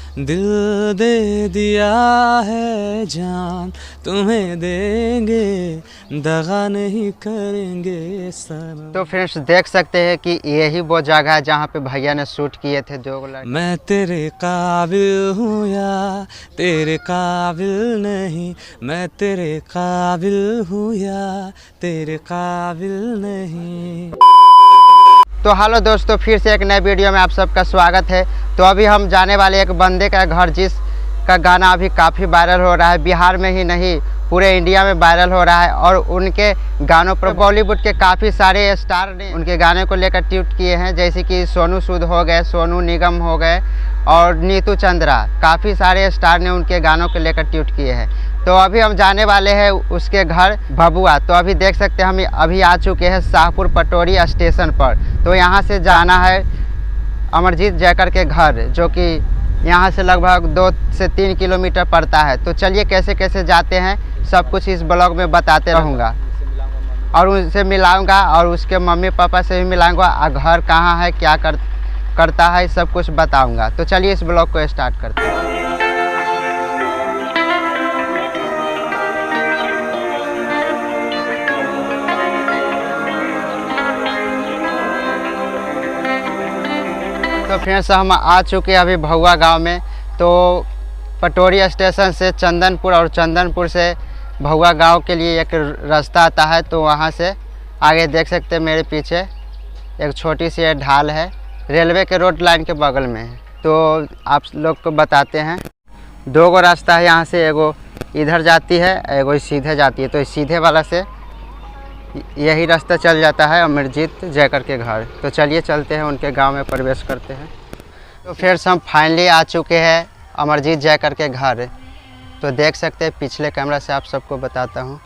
दिल दे दिया है जान तुम्हें देंगे, दगा नहीं करेंगे सनम। तो फ्रेंड्स देख सकते हैं कि यही वो जगह है जहाँ पे भैया ने शूट किए थे 2 लड़के। मैं तेरे काबिल हूँ या तेरे काबिल नहीं, मैं तेरे काबिल हूँ या तेरे काबिल नहीं। तो हेलो दोस्तों, फिर से एक नए वीडियो में आप सबका स्वागत है। तो अभी हम जाने वाले एक बंदे का घर जिसका गाना अभी काफ़ी वायरल हो रहा है, बिहार में ही नहीं पूरे इंडिया में वायरल हो रहा है। और उनके गानों पर बॉलीवुड के काफ़ी सारे स्टार ने उनके गाने को लेकर ट्वीट किए हैं, जैसे कि सोनू सूद हो गए, सोनू निगम हो गए और नीतू चंद्रा। काफ़ी सारे स्टार ने उनके गानों को लेकर ट्वीट किए हैं। तो अभी हम जाने वाले हैं उसके घर भभुआ। तो अभी देख सकते हैं हम अभी आ चुके हैं शाहपुर पटोरी स्टेशन पर। तो यहाँ से जाना है अमरजीत जयकर के घर, जो कि यहाँ से लगभग 2 से 3 किलोमीटर पड़ता है। तो चलिए कैसे कैसे जाते हैं सब कुछ इस ब्लॉग में बताते रहूँगा और उनसे मिलाऊंगा और उसके मम्मी पापा से भी मिलाऊंगा। घर कहाँ है, क्या करता है, सब कुछ बताऊंगा। तो चलिए इस ब्लॉग को स्टार्ट करते हैं। तो फ्रेंड्स हम आ चुके हैं अभी भभुआ गांव में। तो पटोरी स्टेशन से चंदनपुर और चंदनपुर से भभुआ गांव के लिए एक रास्ता आता है। तो वहां से आगे देख सकते हैं मेरे पीछे एक छोटी सी ढाल है, रेलवे के रोड लाइन के बगल में है। तो आप लोग को बताते हैं 2 गो रास्ता है यहाँ से, एगो इधर जाती है, एगो सीधे जाती है। तो सीधे वाला से यही रास्ता चल जाता है अमरजीत जयकर के घर। तो चलिए चलते हैं उनके गांव में प्रवेश करते हैं। तो फिर हम फाइनली आ चुके हैं अमरजीत जयकर के घर। तो देख सकते हैं पिछले कैमरा से आप सबको बताता हूं,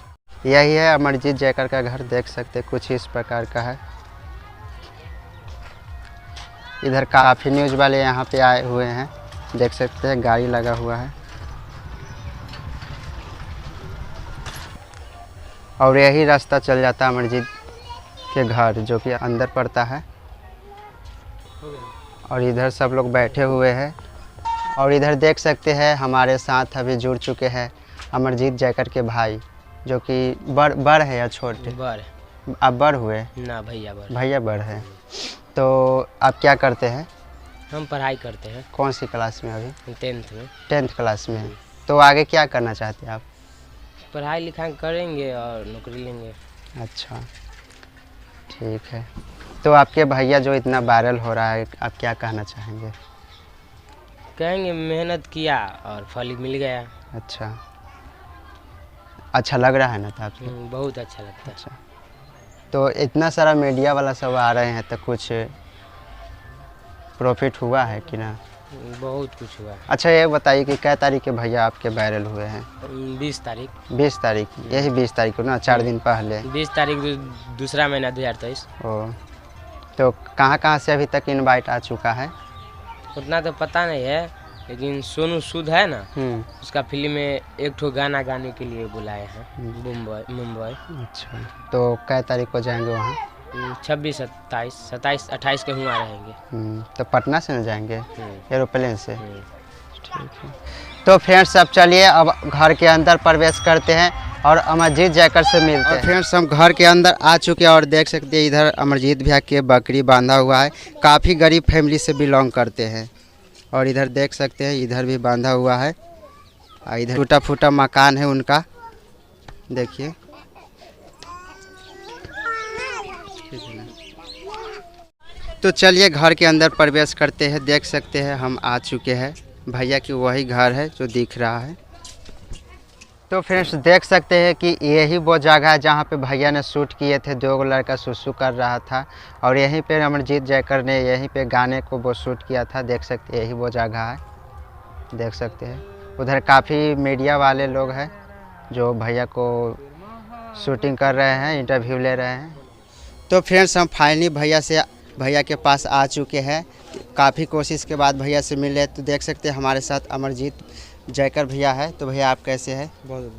यही है अमरजीत जयकर का घर। देख सकते हैं कुछ इस प्रकार का है। इधर काफ़ी न्यूज़ वाले यहाँ पे आए हुए हैं, देख सकते हैं गाड़ी लगा हुआ है। और यही रास्ता चल जाता है अमरजीत के घर, जो कि अंदर पड़ता है। और इधर सब लोग बैठे हुए हैं। और इधर देख सकते हैं हमारे साथ अभी जुड़ चुके हैं अमरजीत जयकर के भाई, जो कि बड़ है या छोटे? बड़। आप बड़ हुए? ना भैया बड़। भैया बड़ है। तो आप क्या करते हैं? हम पढ़ाई करते हैं। कौन सी क्लास में अभी? 10th में। 10th क्लास में। तो आगे क्या करना चाहते हैं आप? पढ़ाई लिखाई करेंगे और नौकरी लेंगे। अच्छा, ठीक है। तो आपके भैया जो इतना वायरल हो रहा है, आप क्या कहना चाहेंगे? कहेंगे मेहनत किया और फल मिल गया। अच्छा लग रहा है ना? तो आपसे बहुत अच्छा लगता है। अच्छा, तो इतना सारा मीडिया वाला सब आ रहे हैं, तो कुछ प्रॉफिट हुआ है कि ना? बहुत कुछ हुआ। अच्छा ये बताइए कि क्या तारीख के भैया आपके वायरल हुए हैं? 20 तारीख। 20 तारीख, यही 20 तारीख को ना, 4 दिन पहले। 20 तारीख दूसरा महीना 2023। ओ, तो कहाँ से अभी तक इनवाइट आ चुका है? उतना तो पता नहीं है, लेकिन सोनू सूद है ना, उसका फिल्म में एक ठो गाना गाने के लिए बुलाए हैं मुंबई। अच्छा, तो क्या तारीख को जाएंगे वहाँ? 26, 27, 27, 28 के हुआ रहेंगे। तो पटना से न जाएंगे एरोप्लेन से? ठीक है। तो फ्रेंड्स अब चलिए अब घर के अंदर प्रवेश करते हैं और अमरजीत जयकर से मिलते हैं। फ्रेंड्स हम घर के अंदर आ चुके हैं और देख सकते हैं इधर अमरजीत भैया के बकरी बांधा हुआ है। काफ़ी गरीब फैमिली से बिलोंग करते हैं। और इधर देख सकते हैं इधर भी बांधा हुआ है। इधर टूटा फूटा मकान है उनका, देखिए। तो चलिए घर के अंदर प्रवेश करते हैं। देख सकते हैं हम आ चुके हैं, भैया की वही घर है जो दिख रहा है। तो फ्रेंड्स देख सकते हैं कि यही वो जगह है जहाँ पे भैया ने शूट किए थे। 2 लड़का सुसु कर रहा था और यहीं पे अमरजीत जयकर ने यहीं पे गाने को वो शूट किया था। देख सकते हैं यही वो जगह है, देख सकते हैं। उधर काफ़ी मीडिया वाले लोग हैं जो भैया को शूटिंग कर रहे हैं, इंटरव्यू ले रहे हैं। तो फ्रेंड्स हम फाइनली भैया के पास आ चुके हैं। काफ़ी कोशिश के बाद भैया से मिले। तो देख सकते हैं हमारे साथ अमरजीत जयकर भैया है। तो भैया आप कैसे हैं? बहुत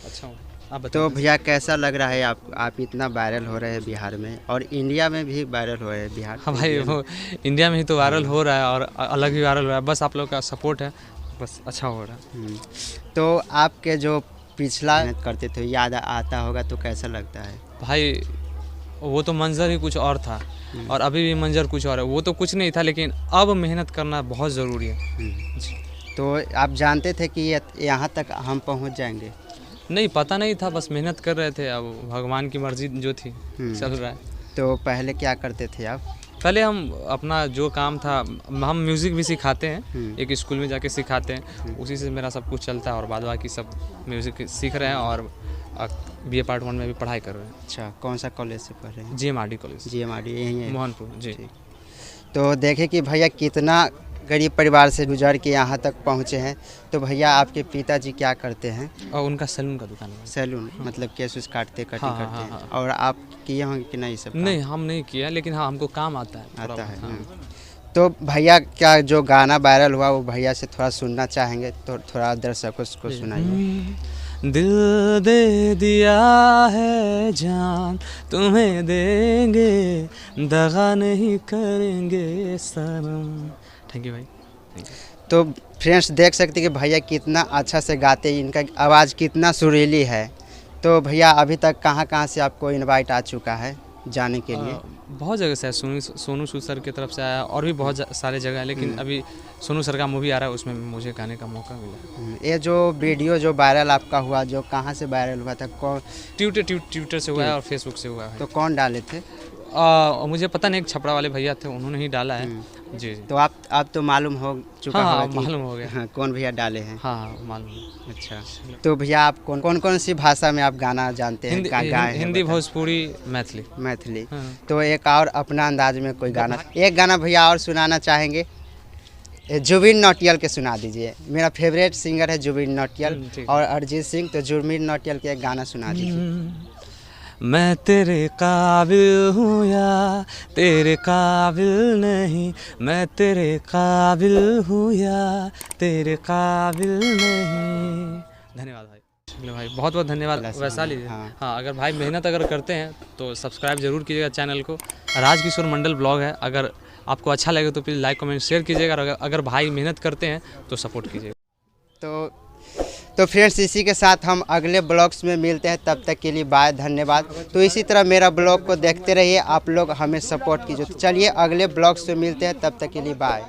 अच्छा हूँ। आप तो बताओ। भैया कैसा लग रहा है आप इतना वायरल हो रहे हैं बिहार में और इंडिया में भी वायरल हो रहे हैं बिहार हाँ भाई, वो इंडिया में ही तो वायरल हो रहा है और अलग ही वायरल हो रहा है, बस आप लोग का सपोर्ट है, बस अच्छा हो रहा है। तो आपके जो पिछला मेहनत करते थे याद आता होगा तो कैसा लगता है? भाई वो तो मंजर ही कुछ और था और अभी भी मंजर कुछ और है, वो तो कुछ नहीं था लेकिन अब मेहनत करना बहुत ज़रूरी है। जी। तो आप जानते थे कि यहाँ तक हम पहुँच जाएंगे? नहीं, पता नहीं था, बस मेहनत कर रहे थे, अब भगवान की मर्जी जो थी चल रहा है। तो पहले क्या करते थे आप? पहले हम अपना जो काम था, हम म्यूज़िक भी सिखाते हैं, एक स्कूल में जाके सिखाते हैं, उसी से मेरा सब कुछ चलता है और बाद बाकी सब म्यूज़िक सीख रहे हैं और BA Part 1 में भी पढ़ाई कर रहे हैं। अच्छा, कौन सा कॉलेज से पढ़ रहे हैं? GMRD कॉलेज, GMRD यहीं है मोहनपुर जी। तो देखे कि भैया कितना गरीब परिवार से गुजर के यहाँ तक पहुँचे हैं। तो भैया आपके पिताजी क्या करते हैं? और उनका सैलून का दुकान है। सैलून मतलब केस उस काटते कटिंग हाँ, करते हैं। हाँ। और आप किए होंगे कि नहीं सब काम? नहीं, हम नहीं किया, लेकिन हाँ हमको काम आता है थोड़ा आता है। बहुत, हाँ। तो भैया क्या जो गाना वायरल हुआ वो भैया से थोड़ा सुनना चाहेंगे तो थोड़ा दर्शकों को सुनाइए। दिल दे दिया है जान तुम्हें देंगे, दगा नहीं करेंगे सनम। थैंक यू भाई। तो फ्रेंड्स देख सकते हैं कि भैया कितना अच्छा से गाते हैं, इनका आवाज़ कितना सुरीली है। तो भैया अभी तक कहाँ कहाँ से आपको इनवाइट आ चुका है जाने के लिए? बहुत जगह से है, सोनू सूद सर की तरफ से आया और भी बहुत सारे जगह है, लेकिन अभी सोनू सर का मूवी आ रहा है, उसमें मुझे गाने का मौका मिला। ये जो वीडियो जो वायरल आपका हुआ, जो कहाँ से वायरल हुआ था? कौन? ट्विटर से हुआ है और फेसबुक से हुआ है। तो कौन डाले थे? मुझे पता नहीं, एक छपरा वाले भैया थे, उन्होंने ही डाला है। जी। तो आप तो मालूम हो चुका हाँ, होगा कि मालूम हो गया। हाँ, कौन भैया डाले हैं? हाँ, मालूम है। अच्छा, तो भैया आप कौन सी भाषा में आप गाना जानते हैं? हिंदी, भोजपुरी, मैथिली। मैथिली। हाँ। तो एक और अपना अंदाज में कोई गाना, एक गाना भैया और सुनाना चाहेंगे? जुबिन नौटियाल के सुना दीजिए। मेरा फेवरेट सिंगर है जुबिन नौटियाल और अरिजीत सिंह, तो जुबिन नौटियाल के एक गाना सुना दीजिए। मैं तेरे काबिल हूँ या तेरे काबिल नहीं, मैं तेरे काबिल हूँ या तेरे काबिल नहीं। धन्यवाद भाई। चलो भाई, बहुत बहुत धन्यवाद। वैशाली हाँ, अगर भाई मेहनत अगर करते हैं तो सब्सक्राइब जरूर कीजिएगा चैनल को। राजकिशोर मंडल ब्लॉग है, अगर आपको अच्छा लगे तो प्लीज़ लाइक कमेंट शेयर कीजिएगा और अगर भाई मेहनत करते हैं तो सपोर्ट कीजिएगा। तो फ्रेंड्स इसी के साथ हम अगले ब्लॉग्स में मिलते हैं, तब तक के लिए बाय, धन्यवाद। तो इसी तरह मेरा ब्लॉग को देखते रहिए, आप लोग हमें सपोर्ट कीजिए। चलिए अगले ब्लॉग्स में मिलते हैं, तब तक के लिए बाय।